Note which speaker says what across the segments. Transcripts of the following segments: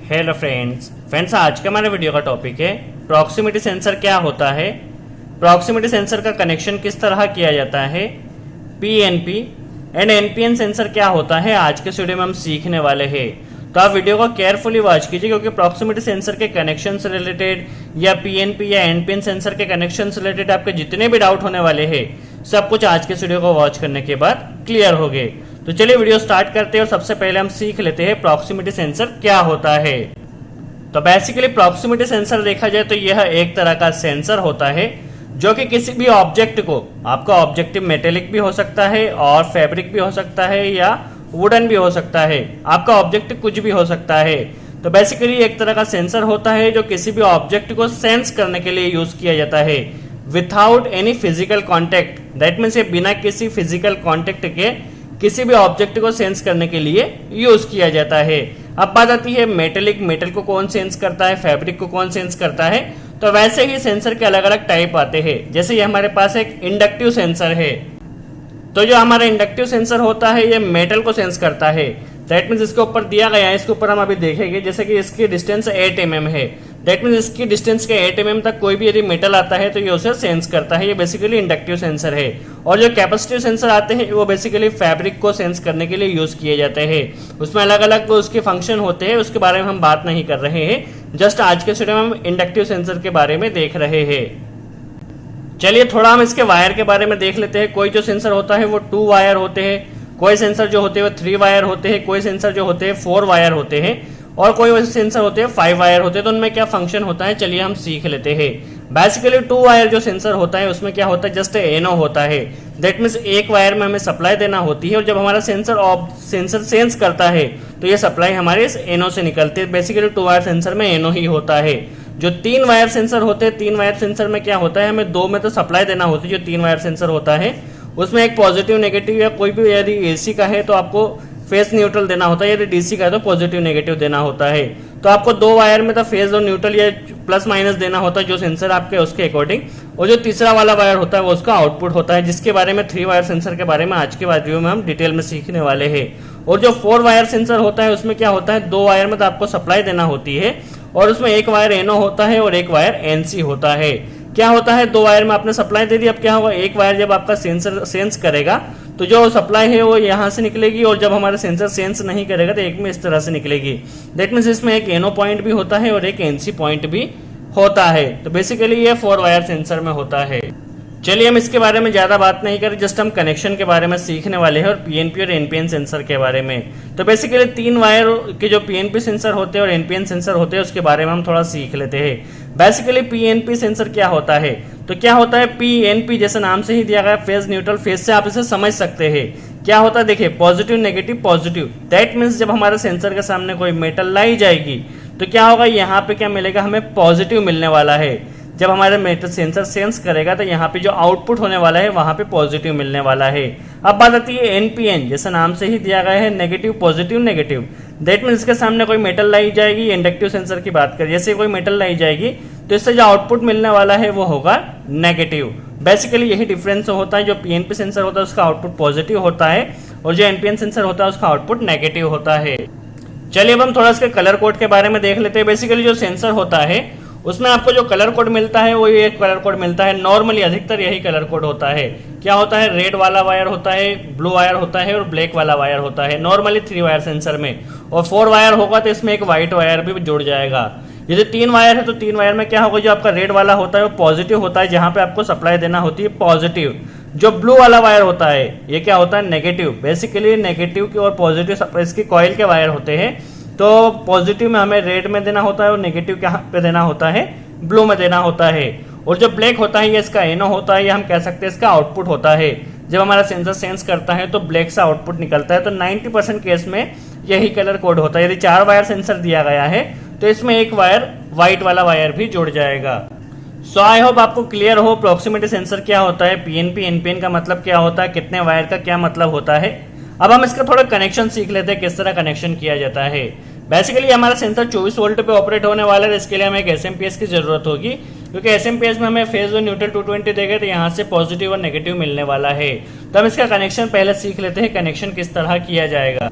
Speaker 1: Hello friends आज का हमारे वीडियो का टॉपिक है प्रॉक्सिमिटी सेंसर क्या होता है, प्रॉक्सिमिटी सेंसर का कनेक्शन किस तरह किया जाता है, पीएनपी एंड एनपीएन सेंसर क्या होता है, आज के वीडियो में हम सीखने वाले हैं। तो आप वीडियो को केयरफुली वॉच कीजिए क्योंकि प्रॉक्सिमिटी सेंसर के कनेक्शन से रिलेटेड या पीएनपी या एनपीएन सेंसर के कनेक्शन से रिलेटेड आपके जितने भी डाउट होने वाले हैं सब कुछ आज के वीडियो को वॉच करने के बाद क्लियर हो गए। तो चलिए वीडियो स्टार्ट करते हैं और सबसे पहले हम सीख लेते हैं प्रॉक्सिमिटी सेंसर क्या होता है। तो बेसिकली प्रॉक्सिमिटी सेंसर देखा जाए तो यह एक तरह का सेंसर होता है जो कि किसी भी ऑब्जेक्ट को, आपका ऑब्जेक्टिव मेटेलिक भी हो सकता है और फैब्रिक भी हो सकता है या वुडन भी हो सकता है, आपका ऑब्जेक्ट कुछ भी हो सकता है। तो बेसिकली एक तरह का सेंसर होता है जो किसी भी ऑब्जेक्ट को सेंस करने के लिए यूज किया जाता है without any physical contact. That means ये बिना किसी फिजिकल कॉन्टेक्ट के किसी भी ऑब्जेक्ट को सेंस करने के लिए यूज किया जाता है। अब बात आती है मेटेलिक, मेटल को कौन सेंस करता है, फैब्रिक को कौन सेंस करता है। तो वैसे ही सेंसर के अलग अलग टाइप आते हैं। जैसे ये हमारे पास एक इंडक्टिव सेंसर है, तो जो हमारा इंडक्टिव सेंसर होता है ये मेटल को सेंस करता है। दैट मीन्स इसके ऊपर दिया गया है, इसके ऊपर हम अभी देखेंगे जैसे कि इसकी डिस्टेंस 8 mm है। दैट मीन्स इसकी डिस्टेंस के 8 mm तक कोई भी यदि मेटल आता है तो ये उसे सेंस करता है। ये बेसिकली इंडक्टिव सेंसर है। और जो कैपेसिटिव सेंसर आते हैं वो बेसिकली फैब्रिक को सेंस करने के लिए यूज किए जाते हैं। उसमें अलग अलग उसके फंक्शन होते हैं, उसके बारे में हम बात नहीं कर रहे हैं। जस्ट आज के वीडियो में हम इंडक्टिव सेंसर के बारे में देख रहे हैं। चलिए थोड़ा हम इसके वायर के बारे में देख लेते हैं। कोई जो सेंसर होता है वो 2 वायर होते हैं, कोई सेंसर जो होते हैं वो 3 वायर होते हैं, कोई सेंसर जो होते हैं 4 वायर होते हैं और कोई वैसे सेंसर होते हैं 5 वायर होते हैं। तो उनमें क्या फंक्शन होता है चलिए हम सीख लेते हैं। बेसिकली 2 वायर जो सेंसर होता है उसमें क्या होता है, जस्ट एनो होता है। दैट मीन्स एक वायर में हमें सप्लाई देना होती है और जब हमारा सेंसर सेंस करता है तो ये सप्लाई हमारे इस एनो से निकलती है। बेसिकली 2 वायर सेंसर में एनो ही होता है। जो 3 वायर सेंसर होते हैं, 3 वायर सेंसर में क्या होता है, हमें 2 में तो सप्लाई देना होती है। जो 3 वायर सेंसर होता है उसमें एक पॉजिटिव नेगेटिव या कोई भी यदि एसी का है तो आपको फेज न्यूट्रल देना होता है, यदि डीसी का है तो पॉजिटिव नेगेटिव देना होता है। तो आपको 2 वायर में तो फेज और न्यूट्रल या प्लस माइनस देना होता है जो सेंसर आपके उसके अकॉर्डिंग। और जो तीसरा वाला वायर होता है वो उसका आउटपुट होता है, जिसके बारे में 3 वायर सेंसर के बारे में आज के वीडियो में हम डिटेल में सीखने वाले हैं। और जो 4 वायर सेंसर होता है उसमें क्या होता है, 2 वायर में तो आपको सप्लाई देना होती है और उसमें एक वायर एनओ होता है और एक वायर एनसी होता है। क्या होता है, 2 वायर में आपने सप्लाई दे दी, अब क्या होगा, एक वायर जब आपका सेंसर सेंस करेगा तो जो सप्लाई है वो यहाँ से निकलेगी और जब हमारा सेंसर सेंस नहीं करेगा तो एक में इस तरह से निकलेगी। दैट मीन्स इसमें एक एनओ पॉइंट भी होता है और एक एनसी पॉइंट भी होता है। तो बेसिकली ये 4 वायर सेंसर में होता है। चलिए हम इसके बारे में ज्यादा बात नहीं करें, जस्ट हम कनेक्शन के बारे में सीखने वाले हैं और पीएनपी और एनपीएन सेंसर के बारे में। तो बेसिकली 3 वायर के जो पीएनपी सेंसर होते हैं और एनपीएन सेंसर होते हैं उसके बारे में हम थोड़ा सीख लेते हैं। बेसिकली पीएनपी सेंसर क्या होता है, तो क्या होता है पीएनपी, जैसे नाम से ही दिया गया फेज न्यूट्रल, फेज से आप इसे समझ सकते हैं। क्या होता है, देखिए positive negative positive. That means जब हमारे सेंसर के सामने कोई मेटल लाई जाएगी तो क्या होगा, यहाँ पे क्या मिलेगा, हमें पॉजिटिव मिलने वाला है। जब हमारा मेटल सेंसर सेंस करेगा तो यहाँ पे जो आउटपुट होने वाला है वहां पे पॉजिटिव मिलने वाला है। अब बात आती है एनपीएन, जैसे नाम से ही दिया गया है negative positive negative. That means इसके सामने कोई मेटल लाई जाएगी, इंडक्टिव सेंसर की बात करें, जैसे कोई मेटल लाई जाएगी तो इससे जो आउटपुट मिलने वाला है वो होगा नेगेटिव। बेसिकली यही डिफरेंस होता है, जो पीएनपी सेंसर होता है उसका आउटपुट पॉजिटिव होता है और जो एनपीएन सेंसर होता है उसका आउटपुट नेगेटिव होता है। चलिए अब हम थोड़ा इसके कलर कोड के बारे में देख लेते हैं। बेसिकली जो सेंसर होता है उसमें आपको जो कलर कोड मिलता है वो ये कलर कोड मिलता है। नॉर्मली अधिकतर यही कलर कोड होता है। क्या होता है, रेड वाला वायर होता है, ब्लू वायर होता है और ब्लैक वाला वायर होता है नॉर्मली 3 वायर सेंसर में। और 4 वायर होगा तो इसमें एक व्हाइट वायर भी जुड़ जाएगा। यदि 3 वायर है तो 3 वायर में क्या होगा, जो आपका रेड वाला होता है वो पॉजिटिव होता है, जहां पे आपको सप्लाई देना होती है पॉजिटिव। जो ब्लू वाला वायर होता है ये क्या होता है, नेगेटिव। बेसिकली नेगेटिव की और पॉजिटिव इसकी कॉइल के वायर होते हैं। तो पॉजिटिव में हमें रेड में देना होता है और नेगेटिव कहाँ पे देना होता है, ब्लू में देना होता है। और जो ब्लैक होता है ये इसका एनो होता है, या हम कह सकते हैं इसका आउटपुट होता है। जब हमारा सेंसर सेंस करता है तो ब्लैक से आउटपुट निकलता है। तो 90% केस में यही कलर कोड होता है। यदि 4 वायर सेंसर दिया गया है तो इसमें एक वायर व्हाइट वाला वायर भी जुड़ जाएगा। सो आई होप आपको क्लियर हो प्रॉक्सिमिटी सेंसर क्या होता है, पीएनपी एनपीएन का मतलब क्या होता है, कितने वायर का क्या मतलब होता है। अब हम इसका थोड़ा कनेक्शन सीख लेते हैं, किस तरह कनेक्शन किया जाता है। बेसिकली हमारा सेंसर 24 वोल्ट पे ऑपरेट होने वाला है। इसके लिए हमें एक एसएमपीएस की जरूरत होगी, क्योंकि एसएमपीएस में हमें फेज और न्यूट्रल 220 देगा तो यहाँ से पॉजिटिव और नेगेटिव मिलने वाला है। तो हम इसका कनेक्शन पहले सीख लेते हैं, कनेक्शन किस तरह किया जाएगा।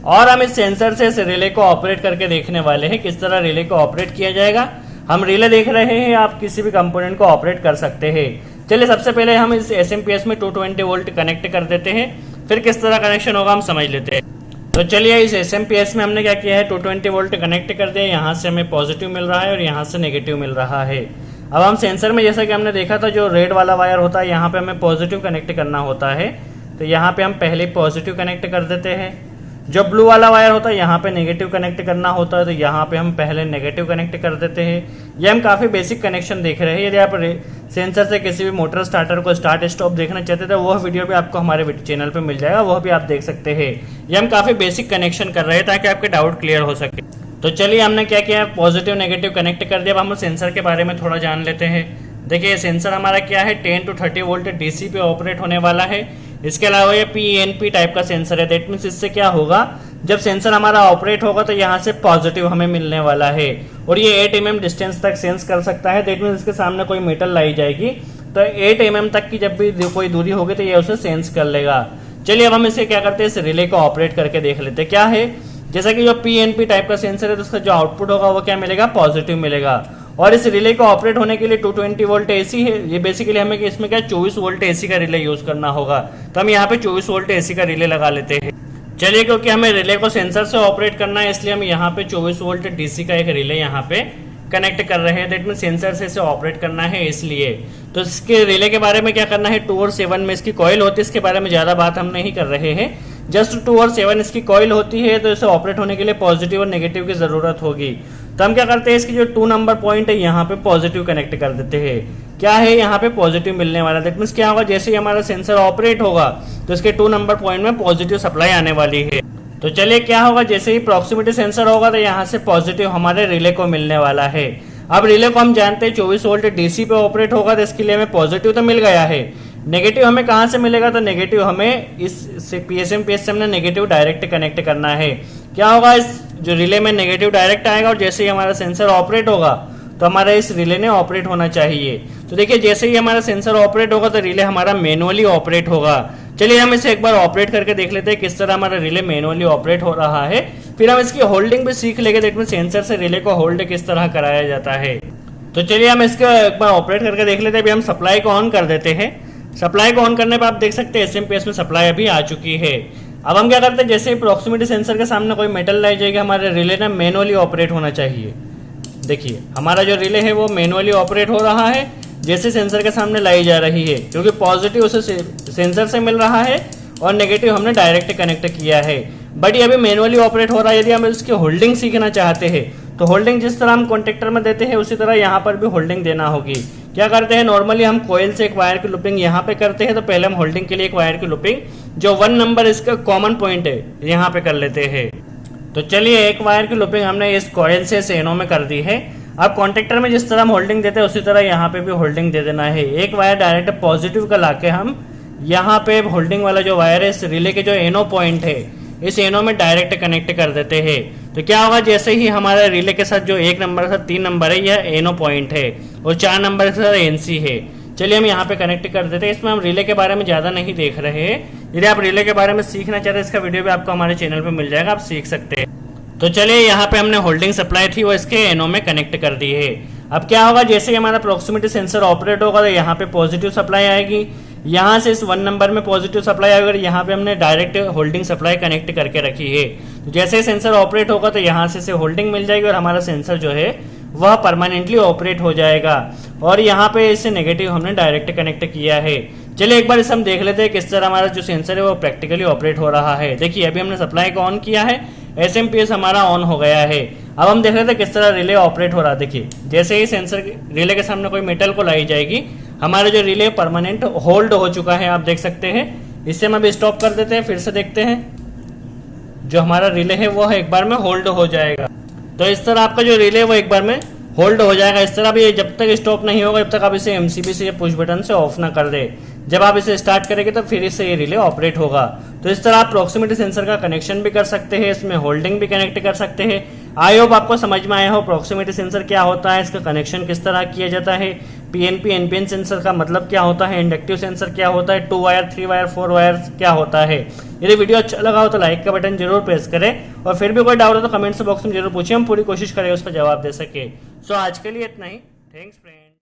Speaker 1: और हम इस सेंसर से इस रिले को ऑपरेट करके देखने वाले हैं किस तरह रिले को ऑपरेट किया जाएगा। हम रिले देख रहे हैं, आप किसी भी कंपोनेंट को ऑपरेट कर सकते हैं। चलिए सबसे पहले हम इस एसएमपीएस में 220 वोल्ट कनेक्ट कर देते हैं, फिर किस तरह कनेक्शन होगा हम समझ लेते हैं। तो चलिए इस एसएमपीएस में हमने क्या किया है, 220 वोल्ट कनेक्ट कर दिया। यहाँ से हमें पॉजिटिव मिल रहा है और यहाँ से नेगेटिव मिल रहा है। अब हम सेंसर में जैसा कि हमने देखा था, जो रेड वाला वायर होता है यहाँ पे हमें पॉजिटिव कनेक्ट करना होता है, तो यहाँ पे हम पहले पॉजिटिव कनेक्ट कर देते हैं। जो ब्लू वाला वायर होता है यहाँ पे नेगेटिव कनेक्ट करना होता है, तो यहाँ पे हम पहले नेगेटिव कनेक्ट कर देते हैं। ये हम काफ़ी बेसिक कनेक्शन देख रहे हैं। यदि आप सेंसर से किसी भी मोटर स्टार्टर को स्टार्ट स्टॉप देखना चाहते थे, वह वीडियो भी आपको हमारे चैनल पे मिल जाएगा, वह भी आप देख सकते हैं। ये हम काफ़ी बेसिक कनेक्शन कर रहे हैं ताकि आपके डाउट क्लियर हो सके। तो चलिए हमने क्या किया, पॉजिटिव नेगेटिव कनेक्ट कर दिया। अब हम सेंसर के बारे में थोड़ा जान लेते हैं। देखिए सेंसर हमारा क्या है, 10 to 30 वोल्ट डीसी पे ऑपरेट होने वाला है। इसके अलावा ये PNP टाइप का सेंसर है। दैट मीन्स इससे क्या होगा, जब सेंसर हमारा ऑपरेट होगा तो यहाँ से पॉजिटिव हमें मिलने वाला है और ये 8 mm डिस्टेंस तक सेंस कर सकता है। दैट मीन्स इसके सामने कोई मेटल लाई जाएगी तो 8 mm तक की जब भी कोई दूरी होगी तो ये उसे सेंस कर लेगा। चलिए अब हम इसे क्या करते हैं, इस रिले को ऑपरेट करके देख लेते हैं। क्या है, जैसा कि जो PNP टाइप का सेंसर है तो उसका जो आउटपुट होगा वो क्या मिलेगा, पॉजिटिव मिलेगा। और इस रिले को ऑपरेट होने के लिए 220 वोल्ट एसी है। ये बेसिकली हमें इसमें क्या 24 वोल्ट एसी का रिले यूज करना होगा, तो हम यहाँ पे 24 वोल्ट एसी का रिले लगा लेते हैं। चलिए क्योंकि हमें रिले को सेंसर से ऑपरेट करना है, इसलिए हम यहाँ पे 24 वोल्ट डीसी का एक रिले यहाँ पे कनेक्ट कर रहे हैं। दैट मीन सेंसर से इसे ऑपरेट करना है इसलिए। तो इसके रिले के बारे में क्या करना है, 2 और 7 में इसकी कॉइल होती है, इसके बारे में ज्यादा बात हम नहीं कर रहे हैं। जस्ट 2 और 7 इसकी कॉइल होती है, तो इसे ऑपरेट होने के लिए पॉजिटिव और नेगेटिव की जरूरत होगी। तो हम क्या करते हैं, इसकी जो 2 नंबर पॉइंट है यहाँ पे पॉजिटिव कनेक्ट कर देते हैं। क्या है, यहाँ पे पॉजिटिव मिलने वाला। दैट मीन्स क्या होगा, जैसे ही हमारा सेंसर ऑपरेट होगा तो इसके 2 नंबर पॉइंट में पॉजिटिव सप्लाई आने वाली है। तो चलिए क्या होगा, जैसे ही प्रॉक्सिमिटी सेंसर होगा तो यहाँ से पॉजिटिव हमारे रिले को मिलने वाला है। अब रिले को हम जानते हैं 24 वोल्ट डीसी पे ऑपरेट होगा, तो इसके लिए हमें पॉजिटिव तो मिल गया है। नेगेटिव हमें कहाँ से मिलेगा, तो नेगेटिव हमें इस PSMPS से हमने नेगेटिव डायरेक्ट कनेक्ट करना है। क्या होगा, इस जो रिले में नेगेटिव डायरेक्ट आएगा और जैसे ही हमारा सेंसर ऑपरेट होगा तो हमारा इस रिले ने ऑपरेट होना चाहिए। तो देखिए जैसे ही हमारा सेंसर ऑपरेट होगा तो रिले हमारा मैनुअली ऑपरेट होगा। चलिए हम इसे एक बार ऑपरेट करके देख लेते हैं किस तरह हमारा रिले मैनुअली ऑपरेट हो रहा है, फिर हम इसकी होल्डिंग भी सीख लेंगे। देखिए सेंसर से रिले को होल्ड किस तरह कराया जाता है। तो चलिए हम इसका एक बार ऑपरेट करके देख लेते हैं। अभी हम सप्लाई को ऑन कर देते हैं। सप्लाई को ऑन करने पर आप देख सकते हैं एसएमपीएस में सप्लाई अभी आ चुकी है। अब हम क्या करते हैं, जैसे ही प्रॉक्सिमिटी सेंसर के सामने कोई मेटल लाई जाएगी, हमारे रिले ना मैनुअली ऑपरेट होना चाहिए। देखिए हमारा जो रिले है वो मैनुअली ऑपरेट हो रहा है जैसे सेंसर के सामने लाई जा रही है, क्योंकि पॉजिटिव उसे सेंसर से मिल रहा है और नेगेटिव हमने डायरेक्ट कनेक्ट किया है। बट ये अभी मैनुअली ऑपरेट हो रहा है। यदि हम इसकी होल्डिंग सीखना चाहते हैं तो होल्डिंग जिस तरह हम कॉन्टेक्टर में देते हैं उसी तरह यहाँ पर भी होल्डिंग देना होगी। क्या करते हैं, नॉर्मली हम कोयल से एक वायर की लूपिंग यहाँ पे करते हैं, तो पहले हम होल्डिंग के लिए एक वायर की लूपिंग जो 1 नंबर इसका कॉमन पॉइंट है यहाँ पे कर लेते हैं। तो चलिए एक वायर की लूपिंग हमने इस कॉयल से सेनो में कर दी है। अब कॉन्टेक्टर में जिस तरह हम होल्डिंग देते हैं उसी तरह यहाँ पे भी होल्डिंग दे देना है। एक वायर डायरेक्ट पॉजिटिव का लाके हम यहाँ पे होल्डिंग वाला जो वायर है इस रिले के जो एनो पॉइंट है इस एनो में डायरेक्ट कनेक्ट कर देते हैं। तो क्या होगा, जैसे ही हमारे रिले के साथ जो 1 नंबर के साथ 3 नंबर है यह एनो पॉइंट है और 4 नंबर के साथ एनसी है। चलिए हम यहाँ पे कनेक्ट कर देते हैं। इसमें हम रिले के बारे में ज्यादा नहीं देख रहे हैं। यदि आप रिले के बारे में सीखना चाहते हैं इसका वीडियो भी आपको हमारे चैनल पे मिल जाएगा, आप सीख सकते हैं। तो चलिए यहाँ पे हमने होल्डिंग सप्लाई थी वो इसके एनो में कनेक्ट कर दी है। अब क्या होगा, जैसे ही हमारा प्रॉक्सिमिटी सेंसर ऑपरेट होगा तो यहाँ पे पॉजिटिव सप्लाई आएगी, यहाँ से इस 1 नंबर में पॉजिटिव सप्लाई आएगी और यहाँ पे हमने डायरेक्ट होल्डिंग सप्लाई कनेक्ट करके रखी है। तो जैसे ही सेंसर ऑपरेट होगा तो यहाँ से इसे होल्डिंग मिल जाएगी और हमारा सेंसर जो है वह परमानेंटली ऑपरेट हो जाएगा। और यहाँ पे इसे नेगेटिव हमने डायरेक्ट कनेक्ट किया है। चलिए एक बार इसे हम देख लेते हैं किस तरह हमारा जो सेंसर है वो प्रैक्टिकली ऑपरेट हो रहा है। देखिए अभी हमने सप्लाई को ऑन किया है, एसएमपीएस हमारा ऑन हो गया है। अब हम देख लेते हैं किस तरह रिले ऑपरेट हो रहा है। देखिए जैसे ही सेंसर रिले के सामने कोई मेटल को लाई जाएगी हमारा जो रिले परमानेंट होल्ड हो चुका है, आप देख सकते हैं। इससे हम अभी स्टॉप कर देते हैं, फिर से देखते हैं जो हमारा रिले है वो एक बार में होल्ड हो जाएगा। तो इस तरह आपका जो रिले है वो एक बार में होल्ड हो जाएगा। इस तरह भी जब तक स्टॉप नहीं होगा जब तक आप इसे एमसीबी से या पुश बटन से ऑफ ना कर दे। जब आप इसे स्टार्ट करेंगे तो फिर इससे ये रिले ऑपरेट होगा। तो इस तरह आप प्रॉक्सिमिटी सेंसर का कनेक्शन भी कर सकते हैं, इसमें होल्डिंग भी कनेक्ट कर सकते हैं। आई होप आपको समझ में आया हो प्रॉक्सिमिटी सेंसर क्या होता है, इसका कनेक्शन किस तरह किया जाता है, पीएनपी एनपीएन सेंसर का मतलब क्या होता है, इंडक्टिव सेंसर क्या होता है, 2 वायर 3 वायर 4 वायर क्या होता है। यदि वीडियो अच्छा लगा हो तो लाइक का बटन जरूर प्रेस करें और फिर भी कोई डाउट हो तो कमेंट्स बॉक्स में जरूर पूछिए, हम पूरी कोशिश करें उस पर जवाब दे सके। सो आज के लिए इतना ही। Thanks friend.